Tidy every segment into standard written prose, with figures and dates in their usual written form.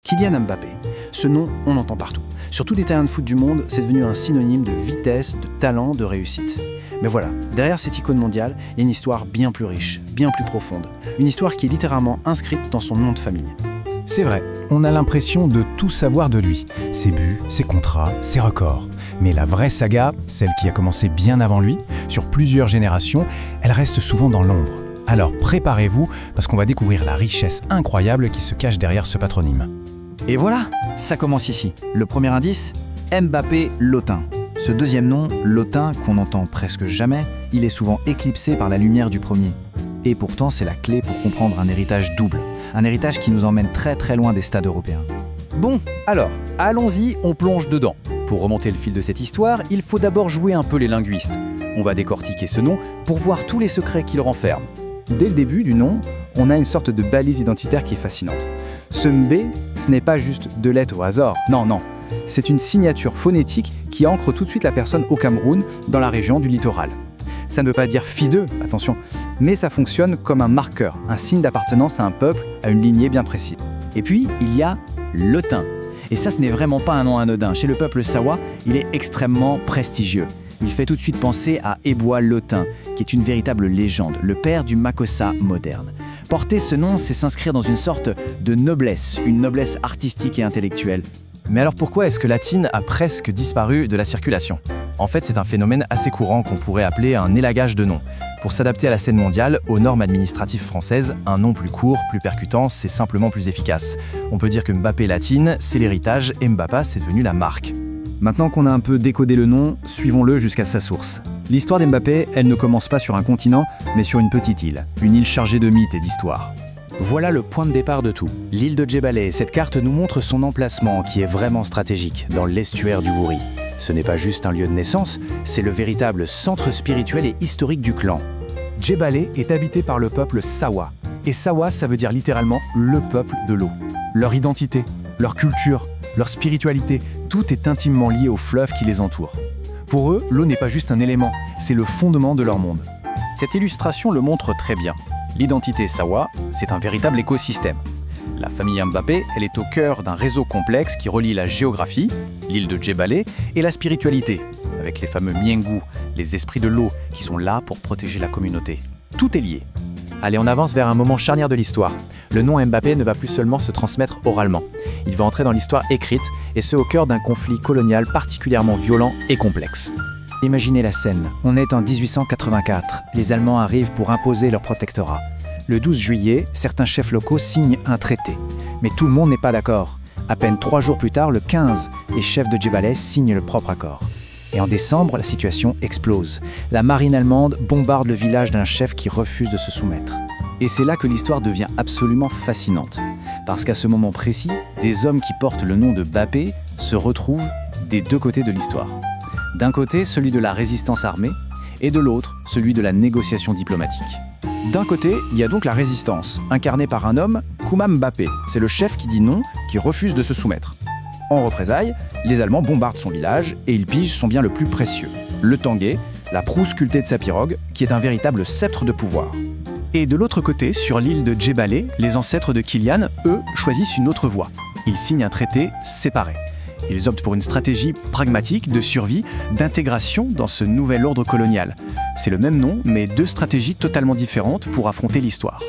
Kylian Mbappé. Ce nom, on l'entend partout. Sur tous les terrains de foot du monde, c'est devenu un synonyme de vitesse, de talent, de réussite. Mais voilà, derrière cette icône mondiale, il y a une histoire bien plus riche, bien plus profonde. Une histoire qui est littéralement inscrite dans son nom de famille. C'est vrai, on a l'impression de tout savoir de lui. Ses buts, ses contrats, ses records. Mais la vraie saga, celle qui a commencé bien avant lui, sur plusieurs générations, elle reste souvent dans l'ombre. Alors préparez-vous, parce qu'on va découvrir la richesse incroyable qui se cache derrière ce patronyme. Et voilà, ça commence ici. Le premier indice, Mbappé Lotin. Ce deuxième nom, Lotin, qu'on n'entend presque jamais, il est souvent éclipsé par la lumière du premier. Et pourtant, c'est la clé pour comprendre un héritage double. Un héritage qui nous emmène très très loin des stades européens. Bon, alors, allons-y, on plonge dedans. Pour remonter le fil de cette histoire, il faut d'abord jouer un peu les linguistes. On va décortiquer ce nom pour voir tous les secrets qu'il renferme. Dès le début du nom, on a une sorte de balise identitaire qui est fascinante. Ce Mbé, ce n'est pas juste deux lettres au hasard, non. C'est une signature phonétique qui ancre tout de suite la personne au Cameroun, dans la région du littoral. Ça ne veut pas dire fils d'eux, attention, mais ça fonctionne comme un marqueur, un signe d'appartenance à un peuple, à une lignée bien précise. Et puis, il y a Lotin. Et ça, ce n'est vraiment pas un nom anodin. Chez le peuple Sawa, il est extrêmement prestigieux. Il fait tout de suite penser à Eboa Lotin, qui est une véritable légende, le père du Makossa moderne. Porter ce nom, c'est s'inscrire dans une sorte de noblesse, une noblesse artistique et intellectuelle. Mais alors pourquoi est-ce que Latine a presque disparu de la circulation ? En fait, c'est un phénomène assez courant qu'on pourrait appeler un élagage de noms. Pour s'adapter à la scène mondiale, aux normes administratives françaises, un nom plus court, plus percutant, c'est simplement plus efficace. On peut dire que Mbappé Latine, c'est l'héritage, et Mbappa, c'est devenu la marque. Maintenant qu'on a un peu décodé le nom, suivons-le jusqu'à sa source. L'histoire d'Mbappé, elle ne commence pas sur un continent, mais sur une petite île. Une île chargée de mythes et d'histoires. Voilà le point de départ de tout. L'île de Djebalé, cette carte nous montre son emplacement qui est vraiment stratégique, dans l'estuaire du Wouri. Ce n'est pas juste un lieu de naissance, c'est le véritable centre spirituel et historique du clan. Djebalé est habité par le peuple Sawa. Et Sawa, ça veut dire littéralement le peuple de l'eau. Leur identité, leur culture, leur spiritualité, tout est intimement lié au fleuve qui les entoure. Pour eux, l'eau n'est pas juste un élément, c'est le fondement de leur monde. Cette illustration le montre très bien. L'identité Sawa, c'est un véritable écosystème. La famille Mbappé, elle est au cœur d'un réseau complexe qui relie la géographie, l'île de Djebalé, et la spiritualité, avec les fameux Miengu, les esprits de l'eau, qui sont là pour protéger la communauté. Tout est lié. Allez, on avance vers un moment charnière de l'histoire. Le nom Mbappé ne va plus seulement se transmettre oralement. Il va entrer dans l'histoire écrite, et ce au cœur d'un conflit colonial particulièrement violent et complexe. Imaginez la scène. On est en 1884. Les Allemands arrivent pour imposer leur protectorat. Le 12 juillet, certains chefs locaux signent un traité. Mais tout le monde n'est pas d'accord. À peine 3 jours plus tard, le 15, les chefs de Djebalé signent le propre accord. Et en décembre, la situation explose. La marine allemande bombarde le village d'un chef qui refuse de se soumettre. Et c'est là que l'histoire devient absolument fascinante. Parce qu'à ce moment précis, des hommes qui portent le nom de Mbappé se retrouvent des deux côtés de l'histoire. D'un côté, celui de la résistance armée, et de l'autre, celui de la négociation diplomatique. D'un côté, il y a donc la résistance, incarnée par un homme, Kouma Mbappé. C'est le chef qui dit non, qui refuse de se soumettre. En représailles, les Allemands bombardent son village et ils pigent son bien le plus précieux, le tanguay, la proue sculptée de sa pirogue, qui est un véritable sceptre de pouvoir. Et de l'autre côté, sur l'île de Djebalé, les ancêtres de Kylian, eux, choisissent une autre voie. Ils signent un traité séparé. Ils optent pour une stratégie pragmatique de survie, d'intégration dans ce nouvel ordre colonial. C'est le même nom, mais deux stratégies totalement différentes pour affronter l'histoire.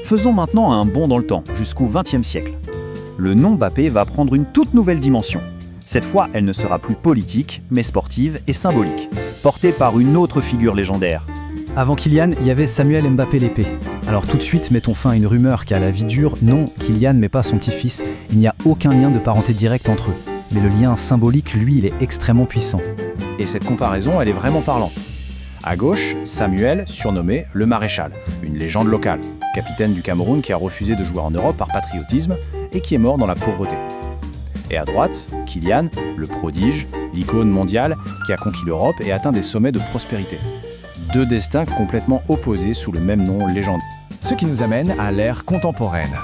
Faisons maintenant un bond dans le temps, jusqu'au XXe siècle. Le nom Mbappé va prendre une toute nouvelle dimension. Cette fois, elle ne sera plus politique, mais sportive et symbolique, portée par une autre figure légendaire. Avant Kylian, il y avait Samuel Mbappé l'épée. Alors tout de suite, mettons fin à une rumeur qui a la vie dure. Non, Kylian n'est pas son petit-fils. Il n'y a aucun lien de parenté direct entre eux. Mais le lien symbolique, lui, il est extrêmement puissant. Et cette comparaison, elle est vraiment parlante. À gauche, Samuel, surnommé le Maréchal, une légende locale, capitaine du Cameroun qui a refusé de jouer en Europe par patriotisme et qui est mort dans la pauvreté. Et à droite, Kylian, le prodige, l'icône mondiale qui a conquis l'Europe et atteint des sommets de prospérité. Deux destins complètement opposés sous le même nom légendaire. Ce qui nous amène à l'ère contemporaine.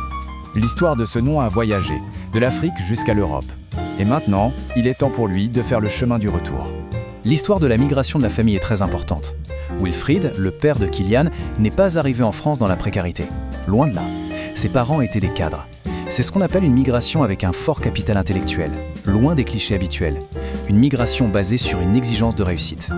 L'histoire de ce nom a voyagé, de l'Afrique jusqu'à l'Europe. Et maintenant, il est temps pour lui de faire le chemin du retour. L'histoire de la migration de la famille est très importante. Wilfried, le père de Kylian, n'est pas arrivé en France dans la précarité. Loin de là. Ses parents étaient des cadres. C'est ce qu'on appelle une migration avec un fort capital intellectuel, loin des clichés habituels. Une migration basée sur une exigence de réussite.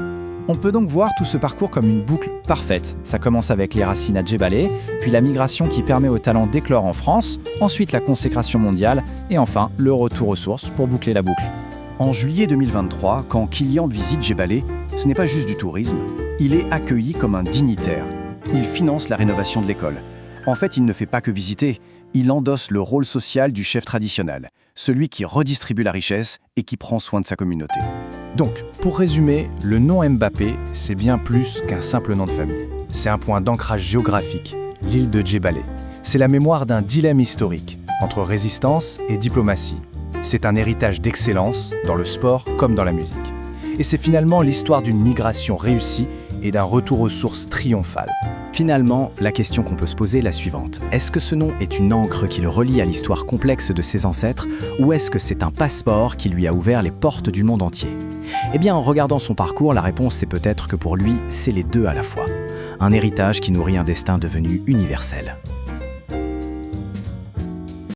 On peut donc voir tout ce parcours comme une boucle parfaite. Ça commence avec les racines à Djebbalé, puis la migration qui permet au talent d'éclore en France, ensuite la consécration mondiale, et enfin le retour aux sources pour boucler la boucle. En juillet 2023, quand Kylian visite Djebbalé, ce n'est pas juste du tourisme, il est accueilli comme un dignitaire. Il finance la rénovation de l'école. En fait, il ne fait pas que visiter, il endosse le rôle social du chef traditionnel, celui qui redistribue la richesse et qui prend soin de sa communauté. Donc, pour résumer, le nom Mbappé, c'est bien plus qu'un simple nom de famille. C'est un point d'ancrage géographique, l'île de Djebbalé. C'est la mémoire d'un dilemme historique, entre résistance et diplomatie. C'est un héritage d'excellence, dans le sport comme dans la musique. Et c'est finalement l'histoire d'une migration réussie et d'un retour aux sources triomphal. Finalement, la question qu'on peut se poser est la suivante. Est-ce que ce nom est une encre qui le relie à l'histoire complexe de ses ancêtres, ou est-ce que c'est un passeport qui lui a ouvert les portes du monde entier? Eh bien, en regardant son parcours, la réponse c'est peut-être que pour lui, c'est les deux à la fois. Un héritage qui nourrit un destin devenu universel.